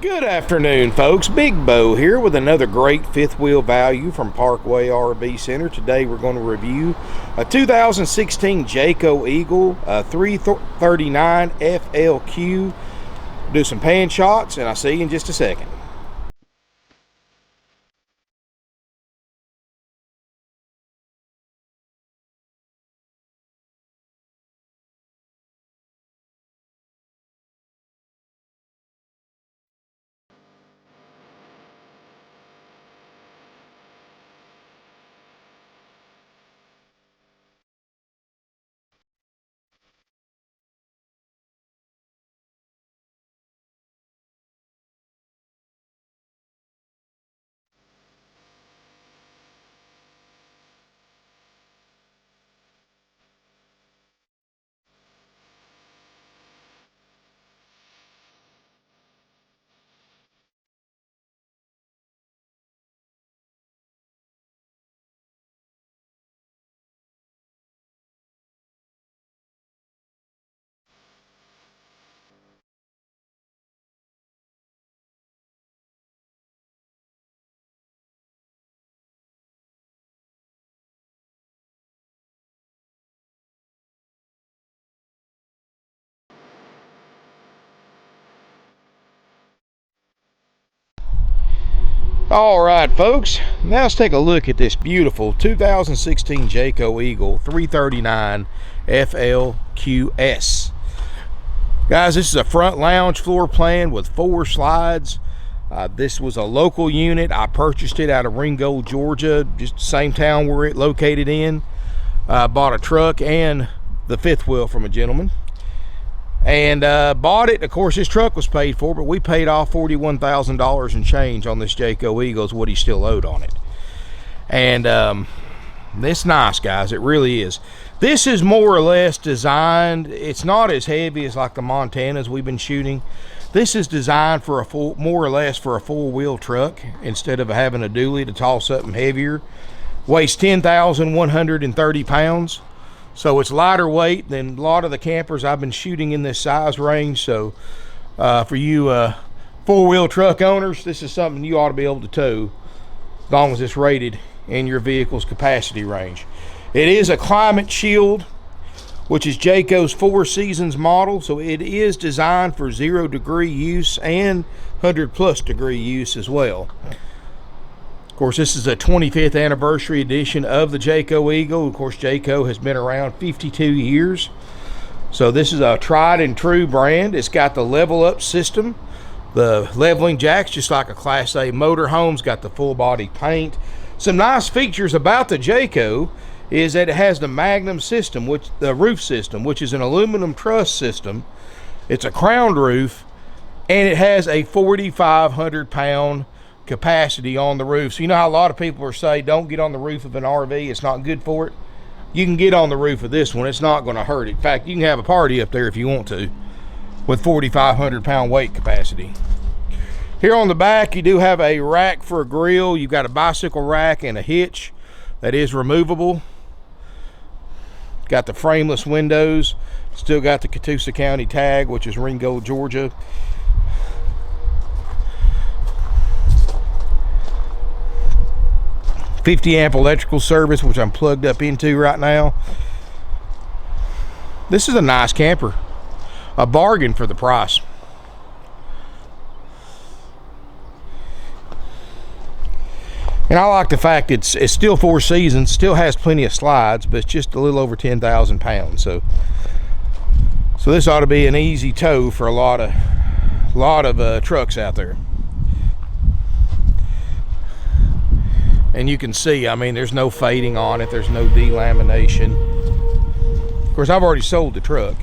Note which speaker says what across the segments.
Speaker 1: Good afternoon, folks. Big Bo here with another great fifth wheel value from Parkway RV Center. Today we're going to review a 2016 Jayco Eagle 339 FLQ. Do some pan shots, and I'll see you in just a second. All right, folks, now let's take a look at this beautiful 2016 Jayco Eagle 339 FLQS. Guys, this is a front lounge floor plan with 4 slides. This was a local unit. I purchased it out of Ringgold, Georgia, just the same town we're located in. Bought a truck and the fifth wheel from a gentleman. And bought it. Of course, this truck was paid for, but we paid off $41,000 and change on this Jayco Eagle is what he still owed on it. And it's nice, guys. It really is. This is more or less designed. It's not as heavy as like the Montanas we've been shooting. This is designed for a more or less for a four-wheel truck instead of having a dually to toss something heavier. Weighs 10,130 pounds. So it's lighter weight than a lot of the campers I've been shooting in this size range. So for you four-wheel truck owners, this is something you ought to be able to tow as long as it's rated in your vehicle's capacity range. It is a Climate Shield, which is Jayco's 4 Seasons model. So it is designed for 0-degree use and 100+ degree use as well. Of course, this is a 25th anniversary edition of the Jayco Eagle. Of course, Jayco has been around 52 years. So this is a tried and true brand. It's got the level up system, the leveling jacks, just like a Class A motorhome's got the full body paint. Some nice features about the Jayco is that it has the Magnum system, the roof system, which is an aluminum truss system. It's a crowned roof, and it has a 4,500 pound capacity on the roof. So you know how a lot of people are saying don't get on the roof of an RV, it's not good for it. You can get on the roof of this one, it's not going to hurt it. In fact, you can have a party up there if you want to with 4,500 pound weight capacity. Here on the back you do have a rack for a grill. You've got a bicycle rack and a hitch that is removable. Got the frameless windows, still got the Catoosa County tag, which is Ringgold, Georgia. $50 amp electrical service, which I'm plugged up into right now. This is a nice camper, a bargain for the price. And I like the fact it's still 4 seasons, still has plenty of slides, but it's just a little over 10,000 pounds. So this ought to be an easy tow for a lot of trucks out there. And you can see, I mean, there's no fading on it. There's no delamination. Of course, I've already sold the truck.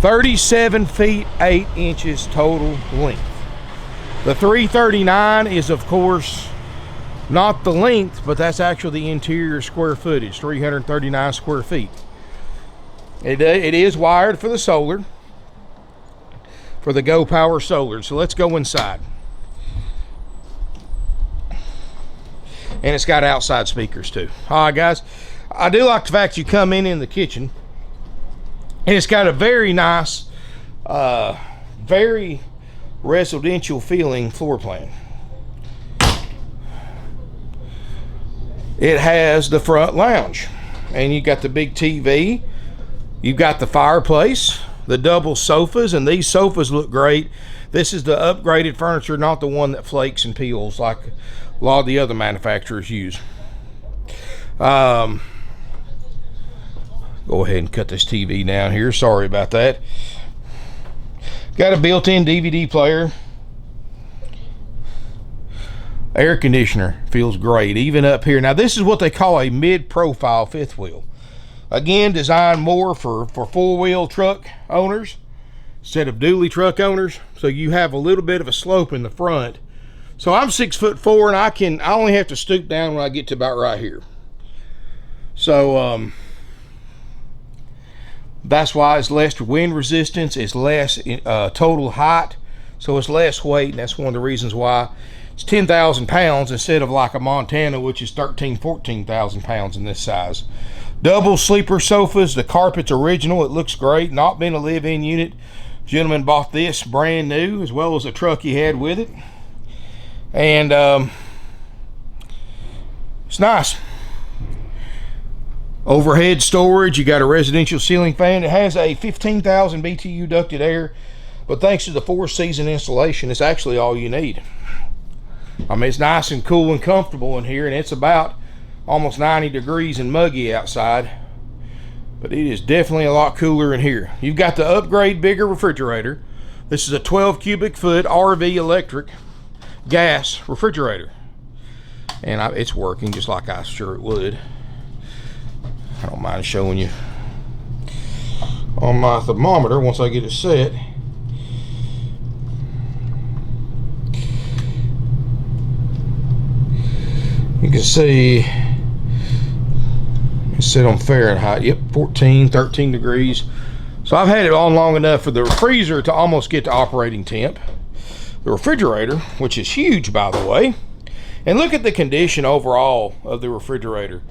Speaker 1: 37 feet 8 inches total length. The 339 is, of course, not the length, but that's actually the interior square footage, 339 square feet. It is wired for the solar, for the Go Power solar. So let's go inside. And it's got outside speakers too. All right, guys, I do like the fact you come in the kitchen, and it's got a very nice Very residential feeling floor plan. It has the front lounge, and you got the big TV. You've got the fireplace, the double sofas, and these sofas look great. This is the upgraded furniture, not the one that flakes and peels like a lot of the other manufacturers use. Go ahead and cut this TV down here. Sorry about that. Got a built-in DVD player. Air conditioner feels great, even up here. Now, this is what they call a mid-profile fifth wheel. Again, designed more for four-wheel truck owners instead of dually truck owners. So you have a little bit of a slope in the front. So I'm 6'4", and I only have to stoop down when I get to about right here. So that's why it's less wind resistance. It's less total height, so it's less weight, and that's one of the reasons why it's 10,000 pounds instead of like a Montana, which is 14,000 pounds in this size. Double sleeper sofas. The carpet's original. It looks great. Not been a live-in unit. Gentleman bought this brand new, as well as the truck he had with it. And it's nice. Overhead storage. You got a residential ceiling fan. It has a 15,000 BTU ducted air, but thanks to the 4-season installation, it's actually all you need. I mean, it's nice and cool and comfortable in here, and it's about almost 90 degrees and muggy outside, but it is definitely a lot cooler in here. You've got the upgrade bigger refrigerator. This is a 12 cubic foot RV electric gas refrigerator, and it's working just like I sure it would. I don't mind showing you on my thermometer once I get it set. You can see it's set on Fahrenheit. Yep, 13 degrees. So I've had it on long enough for the freezer to almost get to operating temp. The refrigerator, which is huge by the way, and look at the condition overall of the refrigerator.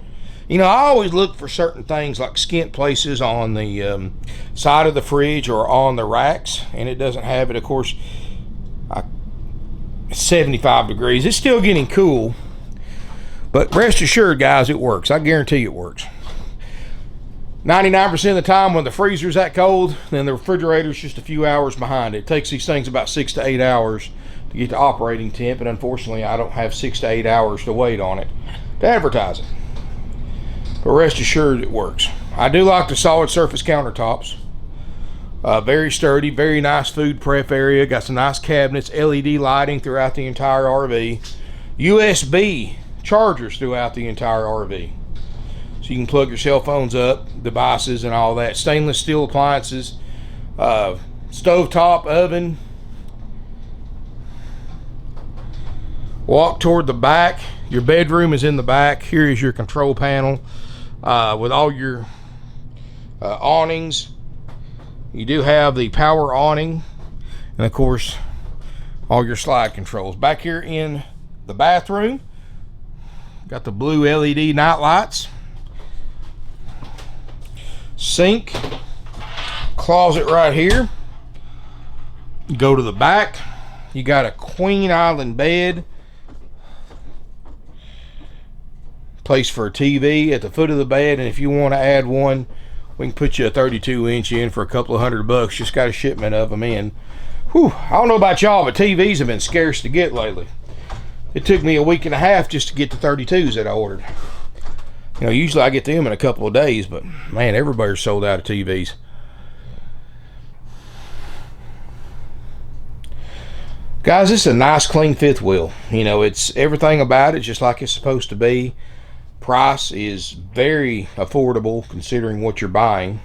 Speaker 1: You know, I always look for certain things like skint places on the side of the fridge or on the racks, and it doesn't have it. Of course, 75 degrees. It's still getting cool, but rest assured, guys, it works. I guarantee it works. 99% of the time when the freezer's that cold, then the refrigerator's just a few hours behind it. It takes these things about 6 to 8 hours to get to operating temp, and unfortunately, I don't have 6 to 8 hours to wait on it to advertise it. But rest assured it works. I do like the solid surface countertops. Very sturdy, very nice food prep area. Got some nice cabinets, LED lighting throughout the entire RV. USB chargers throughout the entire RV. So you can plug your cell phones up, devices and all that. Stainless steel appliances, stovetop oven. Walk toward the back. Your bedroom is in the back. Here is your control panel. With all your awnings. You do have the power awning, and of course all your slide controls. Back here in the bathroom, got the blue LED night lights, sink, closet right here. Go to the back, you got a queen island bed, place for a TV at the foot of the bed, and if you want to add one, we can put you a 32-inch in for a couple of $100. Just got a shipment of them in. Whew, I don't know about y'all, but TVs have been scarce to get lately. It took me a week and a half just to get the 32s that I ordered. You know, usually I get them in a couple of days, but man, everybody's sold out of TVs. Guys, this is a nice clean fifth wheel. You know, it's everything about it just like it's supposed to be. Price is very affordable considering what you're buying.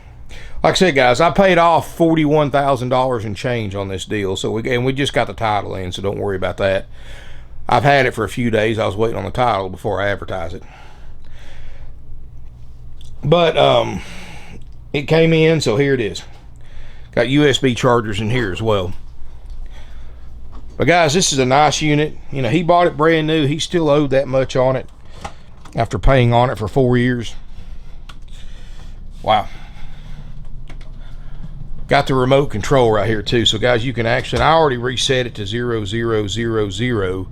Speaker 1: Like I said, guys, I paid off $41,000 and change on this deal, so we just got the title in, so don't worry about that. I've had it for a few days. I was waiting on the title before I advertise it, but it came in, so here it is. Got USB chargers in here as well. But guys, this is a nice unit. You know, he bought it brand new. He still owed that much on it after paying on it for 4 years. Wow. Got the remote control right here too. So guys, you can actually, I already reset it to 0000,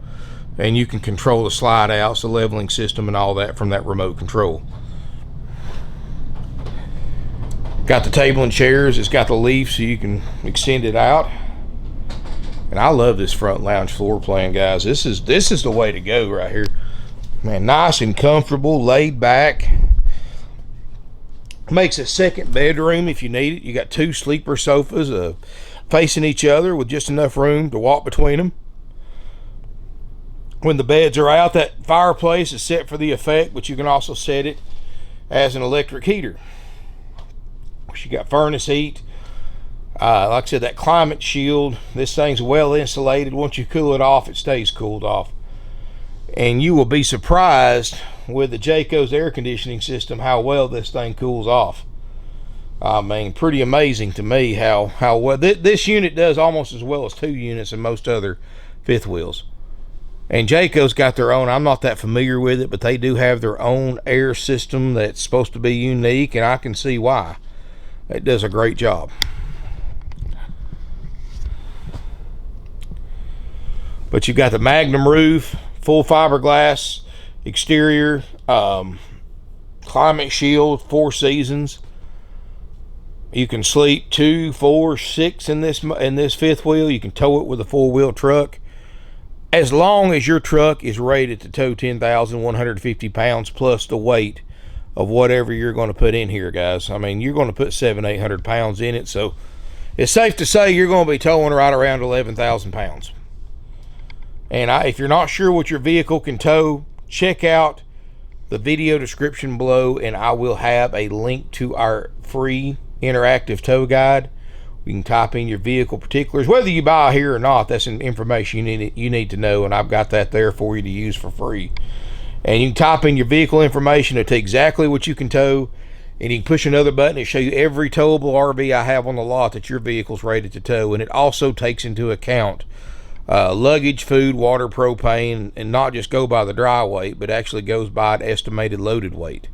Speaker 1: and you can control the slide outs, the leveling system, and all that from that remote control. Got the table and chairs. It's got the leaf so you can extend it out. And I love this front lounge floor plan, guys. This is the way to go right here. Man, nice and comfortable, laid back. Makes a second bedroom if you need it. You got 2 sleeper sofas facing each other with just enough room to walk between them. When the beds are out, that fireplace is set for the effect, but you can also set it as an electric heater. You got furnace heat. Like I said, that climate shield, this thing's well insulated. Once you cool it off, it stays cooled off. And you will be surprised with the Jayco's air conditioning system how well this thing cools off. I mean, pretty amazing to me how well this unit does, almost as well as 2 units in most other fifth wheels. And Jayco's got their own, I'm not that familiar with it, but they do have their own air system that's supposed to be unique, and I can see why. It does a great job. But you've got the Magnum roof, full fiberglass exterior, climate shield, 4 seasons. You can sleep 2, 4, 6 in this fifth wheel. You can tow it with a 4-wheel truck, as long as your truck is rated to tow 10,150 pounds plus the weight of whatever you're going to put in here, guys. I mean, you're going to put 700-800 pounds in it, so it's safe to say you're going to be towing right around 11,000 pounds. And if you're not sure what your vehicle can tow, check out the video description below, and I will have a link to our free interactive tow guide. You can type in your vehicle particulars, whether you buy here or not. That's information you need to know, and I've got that there for you to use for free. And you can type in your vehicle information to tell exactly what you can tow, and you can push another button and show you every towable RV I have on the lot that your vehicle's rated to tow. And it also takes into account luggage, food, water, propane, and not just go by the dry weight, but actually goes by an estimated loaded weight.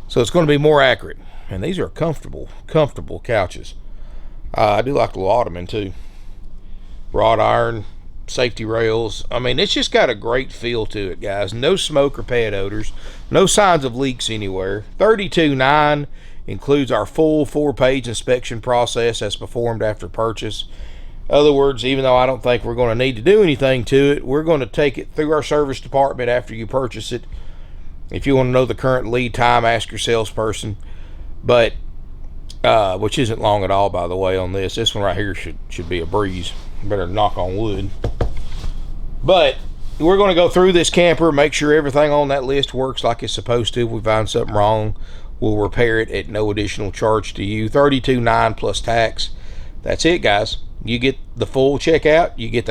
Speaker 1: So it's going to be more accurate. And these are comfortable couches. I do like the little ottoman too. Wrought iron, safety rails. I mean, it's just got a great feel to it, guys. No smoke or pet odors. No signs of leaks anywhere. 32.9 includes our full 4-page inspection process as performed after purchase. In other words, even though I don't think we're going to need to do anything to it, we're going to take it through our service department after you purchase it. If you want to know the current lead time, ask your salesperson. But which isn't long at all, by the way, on this. This one right here should be a breeze. Better knock on wood. But we're going to go through this camper, make sure everything on that list works like it's supposed to. If we find something wrong, we'll repair it at no additional charge to you. $32.9 plus tax. That's it, guys. You get the full checkout. You get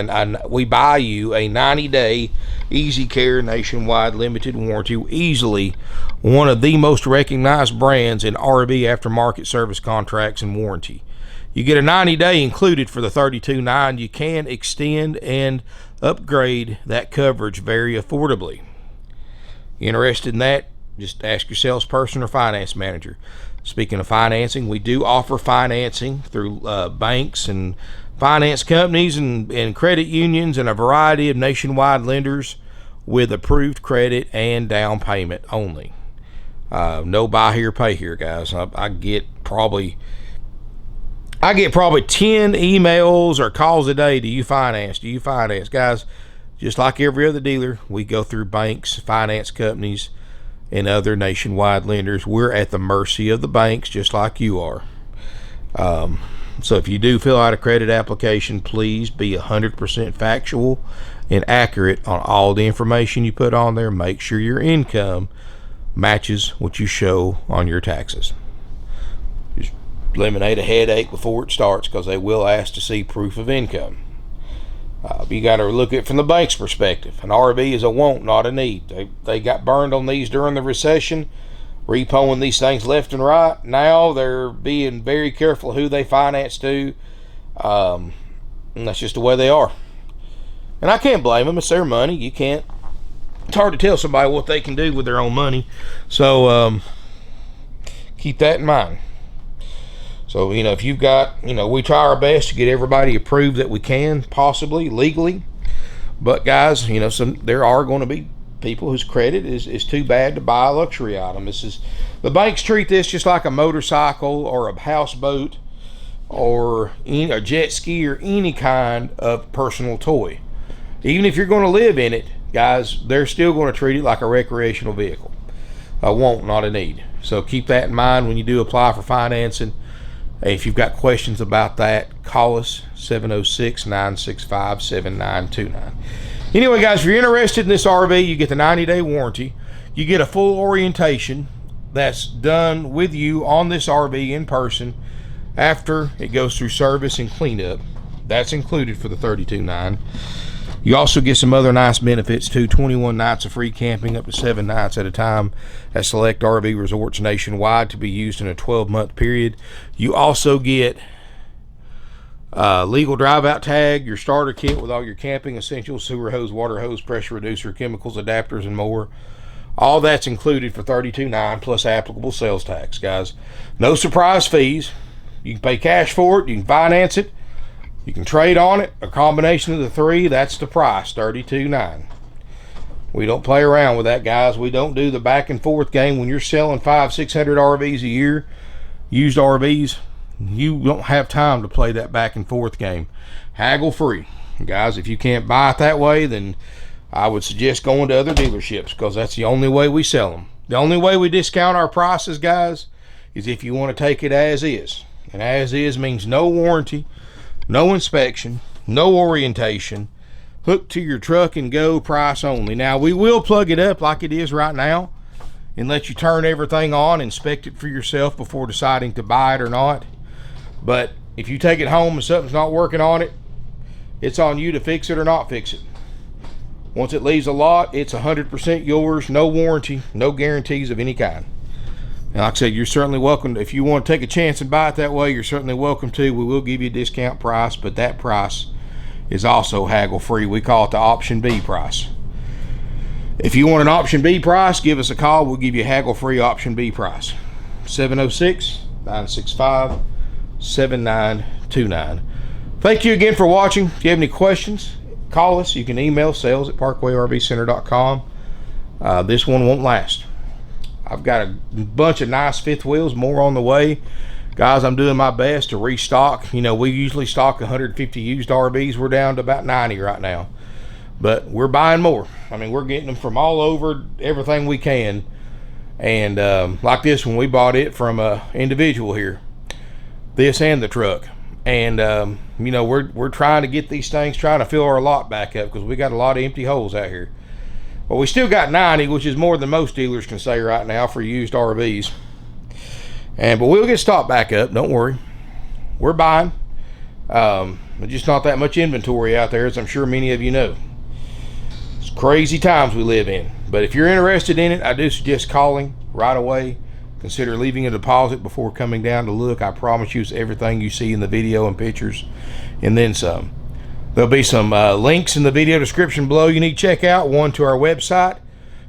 Speaker 1: we buy you a 90-day Easy Care nationwide limited warranty. Easily one of the most recognized brands in RV aftermarket service contracts and warranty. You get a 90-day included for the $32.9. You can extend and upgrade that coverage very affordably. You interested in that? Just ask your salesperson or finance manager. Speaking of financing, we do offer financing through banks and finance companies and credit unions and a variety of nationwide lenders with approved credit and down payment only. No buy here, pay here, guys. I get probably 10 emails or calls a day. Do you finance? Do you finance? Guys, just like every other dealer, we go through banks, finance companies, and other nationwide lenders. We're at the mercy of the banks, just like you are. So if you do fill out a credit application, please be 100% factual and accurate on all the information you put on there. Make sure your income matches what you show on your taxes. Just eliminate a headache before it starts, because they will ask to see proof of income. You got to look at it from the bank's perspective. An RV is a want, not a need. They got burned on these during the recession, repoing these things left and right. Now they're being very careful who they finance to, and that's just the way they are. And I can't blame them. It's their money. It's hard to tell somebody what they can do with their own money. So keep that in mind. So, you know, if you've got, you know, we try our best to get everybody approved that we can, possibly legally. But guys, you know, there are going to be people whose credit is too bad to buy a luxury item. The banks treat this just like a motorcycle or a houseboat or a jet ski or any kind of personal toy. Even if you're going to live in it, guys, they're still going to treat it like a recreational vehicle. A want, not a need. So keep that in mind when you do apply for financing. If you've got questions about that, call us 706-965-7929. Anyway, guys, if you're interested in this RV, you get the 90-day warranty. You get a full orientation that's done with you on this RV in person after it goes through service and cleanup. That's included for the $32,900. You also get some other nice benefits too. 21 nights of free camping, up to 7 nights at a time at select RV resorts nationwide to be used in a 12-month period. You also get legal drive-out tag, your starter kit with all your camping essentials, sewer hose, water hose, pressure reducer, chemicals, adapters, and more. All that's included for $32,900 plus applicable sales tax, guys. No surprise fees. You can pay cash for it. You can finance it. You can trade on it. A combination of the three, that's the price, $32,900. We don't play around with that, guys. We don't do the back and forth game. When you're selling 500-600 RVs a year, used RVs, you don't have time to play that back and forth game. Haggle free. Guys, if you can't buy it that way, then I would suggest going to other dealerships, because that's the only way we sell them. The only way we discount our prices, guys, is if you want to take it as is. And as is means no warranty, no inspection, no orientation, hook to your truck and go price only. Now, we will plug it up like it is right now and let you turn everything on, inspect it for yourself before deciding to buy it or not. But if you take it home and something's not working on it, it's on you to fix it or not fix it. Once it leaves a lot, it's 100% yours, no warranty, no guarantees of any kind. And like I said, you're certainly welcome. If you want to take a chance and buy it that way, you're certainly welcome to. We will give you a discount price, but that price is also haggle free. We call it the option B price. If you want an option B price, give us a call. We'll give you a haggle free option B price. 706-965-7929. Thank you again for watching. If you have any questions, call us. You can email sales@parkwayrvcenter.com. This one won't last. I've got a bunch of nice fifth wheels, more on the way. Guys, I'm doing my best to restock. You know, we usually stock 150 used RVs. We're down to about 90 right now. But we're buying more. I mean, we're getting them from all over, everything we can. And like this one, we bought it from an individual here. This and the truck. And, you know, we're trying to get these things, trying to fill our lot back up, because we got a lot of empty holes out here. But we still got 90, which is more than most dealers can say right now for used RVs. But we'll get stocked back up. Don't worry. We're buying. But just not that much inventory out there, as I'm sure many of you know. It's crazy times we live in. But if you're interested in it, I do suggest calling right away. Consider leaving a deposit before coming down to look. I promise you it's everything you see in the video and pictures, and then some. There'll be some links in the video description below you need to check out. One to our website.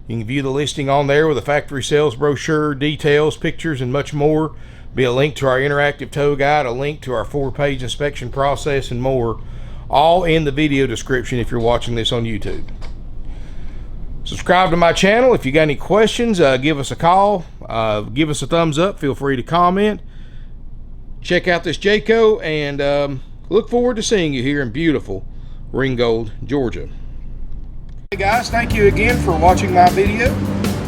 Speaker 1: You can view the listing on there with a factory sales brochure, details, pictures, and much more. Be a link to our interactive tow guide, a link to our 4-page inspection process, and more. All in the video description if you're watching this on YouTube. Subscribe to my channel. If you got any questions, give us a call. Give us a thumbs up. Feel free to comment. Check out this Jayco, and look forward to seeing you here in beautiful Ringgold, Georgia. Hey guys, thank you again for watching my video.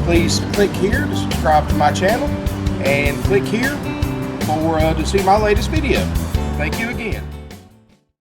Speaker 1: Please click here to subscribe to my channel, and click here for to see my latest video. Thank you again.